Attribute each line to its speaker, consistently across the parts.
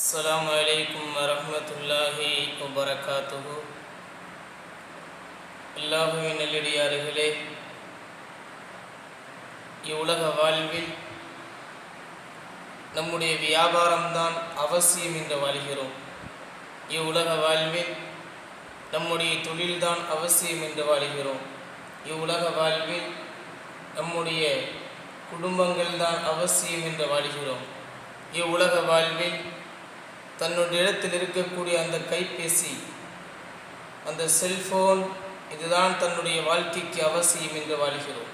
Speaker 1: அஸ்ஸலாமு அலைக்கும் வரஹ்மத்துல்லாஹி வபரகாத்துஹு. அல்லாஹுவின் நல்லடியார்களே, இவ்வுலக வாழ்வில் நம்முடைய வியாபாரம்தான் அவசியம் என்று வாழ்கிறோம். இவ்வுலக வாழ்வில் நம்முடைய தொழில்தான் அவசியம் என்று வாழ்கிறோம். இவ்வுலக வாழ்வில் நம்முடைய குடும்பங்கள் தான் அவசியம் என்று வாழ்கிறோம். இவ்வுலக வாழ்வில் தன்னுடைய இடத்தில் இருக்கக்கூடிய அந்த கைபேசி, அந்த செல்போன், இதுதான் தன்னுடைய வாழ்க்கைக்கு அவசியம் என்று வாழ்கிறோம்.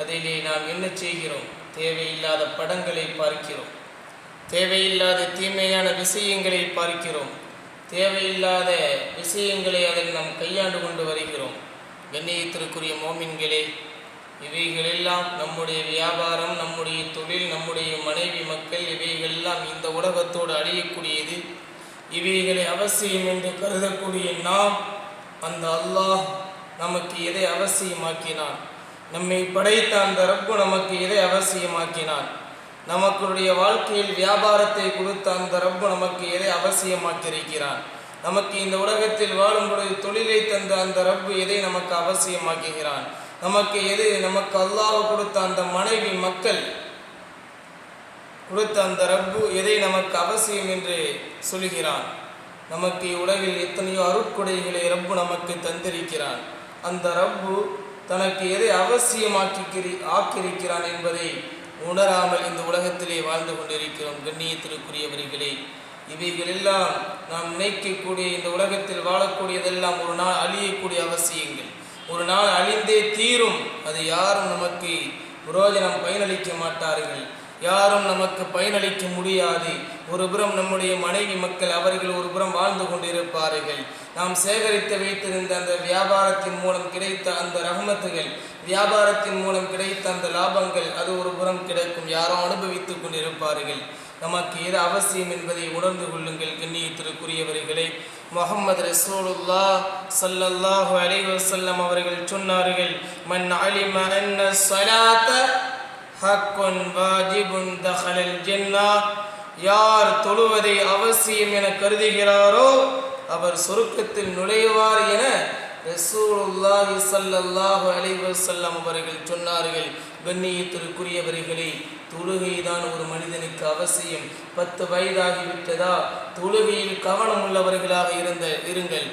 Speaker 1: அதிலே நாம் என்ன செய்கிறோம்? தேவையில்லாத படங்களை பார்க்கிறோம், தேவையில்லாத தீமையான விஷயங்களை பார்க்கிறோம், தேவையில்லாத விஷயங்களை அதில் நாம் கையாண்டு கொண்டு வருகிறோம். கண்ணியத்திற்குரிய மோமின்களே, இவைகளெல்லாம் நம்முடைய வியாபாரம், நம்முடைய தொழில், நம்முடைய மனைவி மக்கள், இவைகளெல்லாம் இந்த உலகத்தோடு அழியக்கூடியது. இவைகளை அவசியம் என்று கருதக்கூடிய நாம், அந்த அல்லாஹ் நமக்கு எதை அவசியமாக்கினான்? நம்மை படைத்த அந்த ரப்பு நமக்கு எதை அவசியமாக்கினான்? நமக்குடைய வாழ்க்கையில் வியாபாரத்தை கொடுத்த அந்த ரப்பு நமக்கு எதை அவசியமாக்கியிருக்கிறான்? நமக்கு இந்த உலகத்தில் வாழும் பொழுது தொழிலை தந்த அந்த ரப்பு எதை நமக்கு அவசியமாக்குகிறான்? நமக்கு அல்லாஹ் கொடுத்த அந்த மனைவி மக்கள் கொடுத்த அந்த ரப்பு எதை நமக்கு அவசியம் என்று சொல்கிறான்? நமக்கு உலகில் எத்தனையோ அருட்கொடைகளை ரப்பு நமக்கு தந்திருக்கிறான். அந்த ரப்பு தனக்கு எதை ஆக்கியிருக்கிறான் என்பதை உணராமல் இந்த உலகத்திலே வாழ்ந்து கொண்டிருக்கிறோம். கண்ணியத்திற்குரியவர்களே, இவைகளெல்லாம் நாம் நினைக்கக்கூடிய இந்த உலகத்தில் வாழக்கூடியதெல்லாம் ஒரு நாள் அழியக்கூடிய அவசியங்கள். ஒரு நாள் அழிந்தே தீரும். அது யாரும் நமக்கு பிரயோஜனம் பயனளிக்க மாட்டார்கள், யாரும் நமக்கு பயனளிக்க முடியாது. ஒரு புறம் நம்முடைய மனைவி மக்கள், அவர்கள் ஒரு புறம் வாழ்ந்து கொண்டிருப்பார்கள். நாம் சேகரித்து வைத்திருந்த அந்த வியாபாரத்தின் மூலம் கிடைத்த அந்த ரஹமத்துகள், வியாபாரத்தின் மூலம் கிடைத்த அந்த லாபங்கள், அது ஒரு புறம் கிடைக்கும், யாரோ அனுபவித்துக் கொண்டிருப்பார்கள். நமக்கு எது அவசியம் என்பதை உணர்ந்து கொள்ளுங்கள். கண்ணியத்திற்குரியவர்களே, முஹம்மது ரசூலுல்லாஹ் ஸல்லல்லாஹு அலைஹி வஸல்லம் அவர்கள் சொன்னார்கள், மன் அலிம அன்ன ஸலாத ஹக்குன் வாஜிபுன் தஹலல் ஜன்னah. யார் தொழுவதை அவசியம் என கருதுகிறாரோ அவர் சொர்க்கத்தில் நுழைவார் என ரசூலுல்லாஹி ஸல்லல்லாஹு அலைஹி வஸல்லம் அவர்கள் சொன்னார்கள். கண்ணியத்திற்குரியவர்களே, தொழுகைதான் ஒரு மனிதனுக்கு அவசியம். 10 வயதாகிவிட்டதா, தொழுகையில் கவனம் உள்ளவர்களாக இருங்கள்.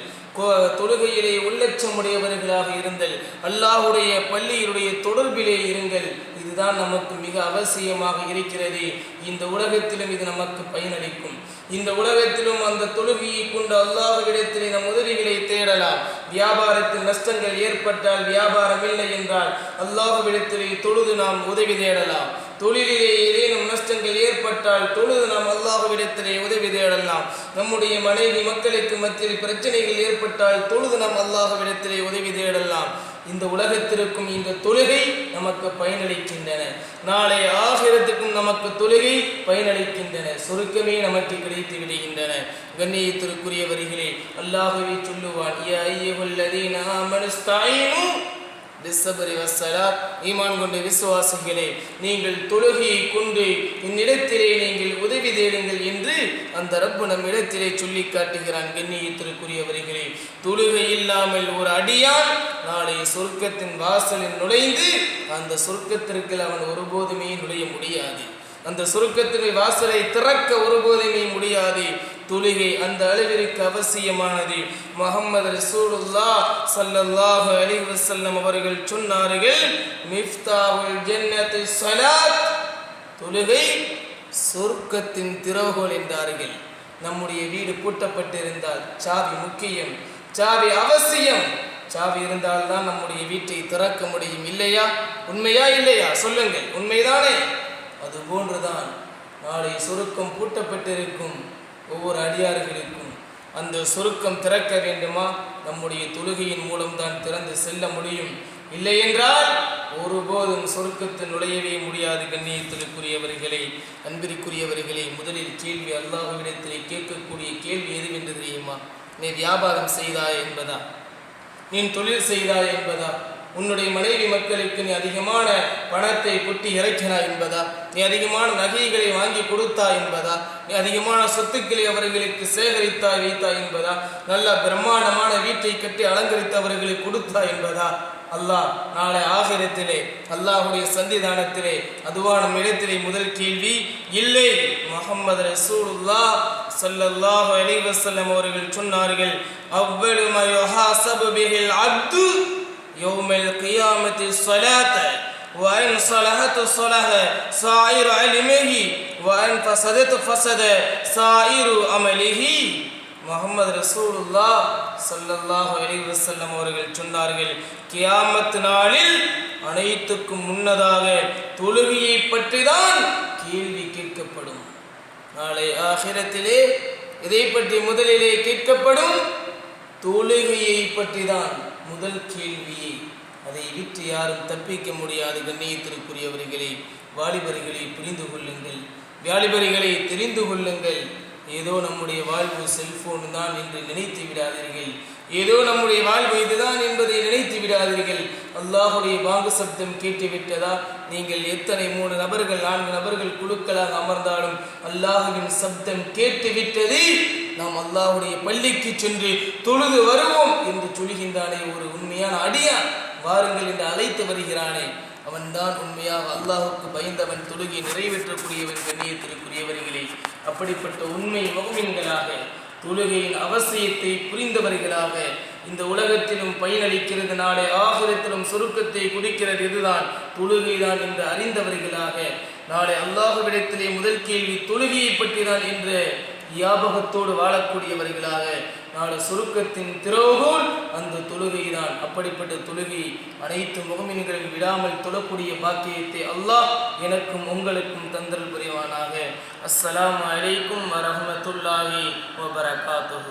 Speaker 1: தொழுகையிலே உள்ளட்சமுடையவர்களாக இருங்கள். அல்லாஹுடைய பள்ளியினுடைய தொடர்பிலே இருங்கள். இதுதான் நமக்கு மிக அவசியமாக இருக்கிறது. இந்த உலகத்திலும் இது நமக்கு பயனளிக்கும். இந்த உலகத்திலும் அந்த தொழுகையை கொண்டு அல்லாஹ்விடத்திலே நம் உதவிகளை தேடலாம். வியாபாரத்தில் நஷ்டங்கள் ஏற்பட்டால், வியாபாரம் இல்லை என்றால் அல்லாஹ்விடத்திலே தொழுது நாம் உதவி தேடலாம். தொழிலிலே ஏதேனும் நஷ்டங்கள் ஏற்பட்டால் தொழுது நாம் அல்லாஹ்விடத்திலே உதவி தேடலாம். நம்முடைய மனைவி மக்களுக்கு மத்தியில் பிரச்சனைகள் ஏற்பட்டால் தொழுது நாம் அல்லாஹ்விடத்திலே உதவி தேடலாம். இந்த உலகத்திற்கும் இந்த தொழுகை நமக்கு பயனளிக்கின்றன. நாளை ஆகிரத்துக்கும் நமக்கு தொழுகை பயனளிக்கின்றன. சொருக்கமே நமக்கு கிடைத்து விடுகின்றன. கண்ணியத்திற்குரியவர்களே, அல்லாஹ்வே சொல்லுவான், யா அய்யுஹல்லதீன ஆமனு ஸ்தஈனு பிஸ்ஸப்ரி வஸ்ஸலாத். ஈமான் கொண்ட விசுவாசிகளே, நீங்கள் தொழுகையை கொண்டு என்னிடத்திலே நீங்கள் உதவி தேடுங்கள் என்று அந்த ரப்பு நம் இடத்திலே சொல்லி காட்டுகிறான். கண்ணியத்திற்குரியவர்களே, தொழுகை இல்லாமல் ஒரு அடியான் நாளை சொர்க்கத்தின் வாசலில் நுழைந்து அந்த சொர்க்கத்திற்கு அவன் ஒருபோதுமே நுழைய முடியாது. அந்த சொர்க்கத்தின் வாசலை திறக்க ஒருபோதுமே முடியாது. தொழுகை அந்த அளவிற்கு அவசியமானது. முஹம்மது ரசூலுல்லாஹ் ஸல்லல்லாஹு அலைஹி வஸல்லம் அவர்கள் சொன்னார்கள், மிஃப்தாஹுல் ஜன்னத்தி ஸலாத். தொழுகை சொர்க்கத்தின் திறவுகோல் என்றார்கள். நம்முடைய வீடு பூட்டப்பட்டிருந்தால் சாவி முக்கியம், சாவி அவசியம். சாவி இருந்தால்தான் நம்முடைய வீட்டை திறக்க முடியும். இல்லையா? உண்மையா இல்லையா? சொல்லுங்கள், உண்மைதானே? அது போன்றுதான் நாளை சொருக்கம் பூட்டப்பட்டிருக்கும் ஒவ்வொரு அடியார்களுக்கும். அந்த சொருக்கம் திறக்க வேண்டுமா? நம்முடைய தொழுகையின் மூலம்தான் திறந்து செல்ல முடியும். இல்லை என்றால் ஒருபோதும் சொருக்கத்தில் நுழையவே முடியாது. கண்ணியத்திற்குரியவர்களே, அன்பிற்குரியவர்களே, முதலில் கேள்வி அல்லாஹ்விடத்திலே கேட்கக்கூடிய கேள்வி எதுவென்று தெரியுமா? நீ வியாபாரம் செய்தாய் என்பதா? நீ தொழில் செய்தாய் என்பதா? உன்னுடைய மனைவி மக்களுக்கு நீ அதிகமான பணத்தை கொட்டி இறக்கினா என்பதா? நீ அதிகமான நகைகளை வாங்கி கொடுத்தா என்பதா? நீ அதிகமான சொத்துக்களை அவர்களுக்கு சேகரித்தாய் வைத்தாய் என்பதா? நல்ல பிரம்மாண்டமான வீட்டை கட்டி அலங்கரித்து அவர்களுக்கு கொடுத்தா என்பதா? அல்லாஹ் நாளை ஆகிரத்திலே அல்லாஹுடைய சன்னிதானத்திலே அதுவான இடத்திலே முதல் கேள்வி இல்லை. முஹம்மது ரசூலுல்லாஹ் ஸல்லல்லாஹு அலைஹி வஸல்லம் அவர்கள் சொன்னார்கள், அவ்வளு மா யுஹாஸபு பிஹில் அப்து யௌமல் கியாமத்தி ஸலாத வ இன் ஸலஹத் ஸலஹ ஸாயிரு இல்மிஹி வ இன் ஃபஸதத் ஃபஸத ஸாயிரு அமலிஹி. முஹம்மது ரசூலுல்லாஹ் ஸல்லல்லாஹு அலைஹி வஸல்லம் அவர்கள் சொன்னார்கள், கியாமத் நாளில் அனைத்துக்கும் முன்னதாக தொழுகையை பற்றி தான் கேள்வி கேட்கப்படும். நாளை ஆகிரத்திலே இதை பற்றி முதலிலே கேட்கப்படும். தொழுகையை பற்றி தான் முதல் கேள்வியை. அதை விட்டு யாரும் தப்பிக்க முடியாது. கண்ணியத்திற்குரியவர்களே, வாலிபர்களை புரிந்து கொள்ளுங்கள், வாலிபர்களை தெரிந்து கொள்ளுங்கள். ஏதோ நம்முடைய வாழ்வு செல்போன் தான் என்று நினைத்து விடாதீர்கள். ஏதோ நம்முடைய வாழ்வு இதுதான் என்பதை நினைத்து விடாதீர்கள். அல்லாஹுடைய பாங்கு சப்தம் கேட்டுவிட்டதா? நீங்கள் எத்தனை 3 நபர்கள் 4 நபர்கள் குழுக்களாக அமர்ந்தாலும் அல்லாஹுவின் சப்தம் கேட்டுவிட்டது, நாம் அல்லாஹுடைய பள்ளிக்கு சென்று தொழுது வருவோம் என்று சொல்கின்றானே ஒரு உண்மையான அடியான், வாருங்கள் என்று அழைத்து வருகிறானே, அவன்தான் உண்மையாக அல்லாஹுக்கு பயந்தவன், தொழுகை நிறைவேற்றக்கூடியவன். கண்ணியத்திற்குரியவர்களே, அப்படிப்பட்ட உண்மை முஃமின்களாக, தொழுகையின் அவசியத்தை புரிந்தவர்களாக, இந்த உலகத்திலும் பயனளிக்கிறது, நாளை ஆகிரத்திலும் சுருக்கத்தை குடிக்கிறது இதுதான் தொழுகைதான் என்று அறிந்தவர்களாக, நாளை அல்லாஹ்விடத்திலே முதல் கேள்வி தொழுகையை பற்றி தான் என்ற ஞாபகத்தோடு வாழக்கூடியவர்களாக, நாளை சுருக்கத்தின் திறவுகோல் அந்த தொழுகைதான். அப்படிப்பட்ட தொழுகை அனைத்து முஃமின்களும் விடாமல் தொழக்கூடிய பாக்கியத்தை அல்லாஹ் எனக்கும் உங்களுக்கும் தந்தல் புரிவானாக. அஸ்ஸலாமு அலைக்கும் வரஹ்மத்துல்லாஹி வபரகாத்துஹு.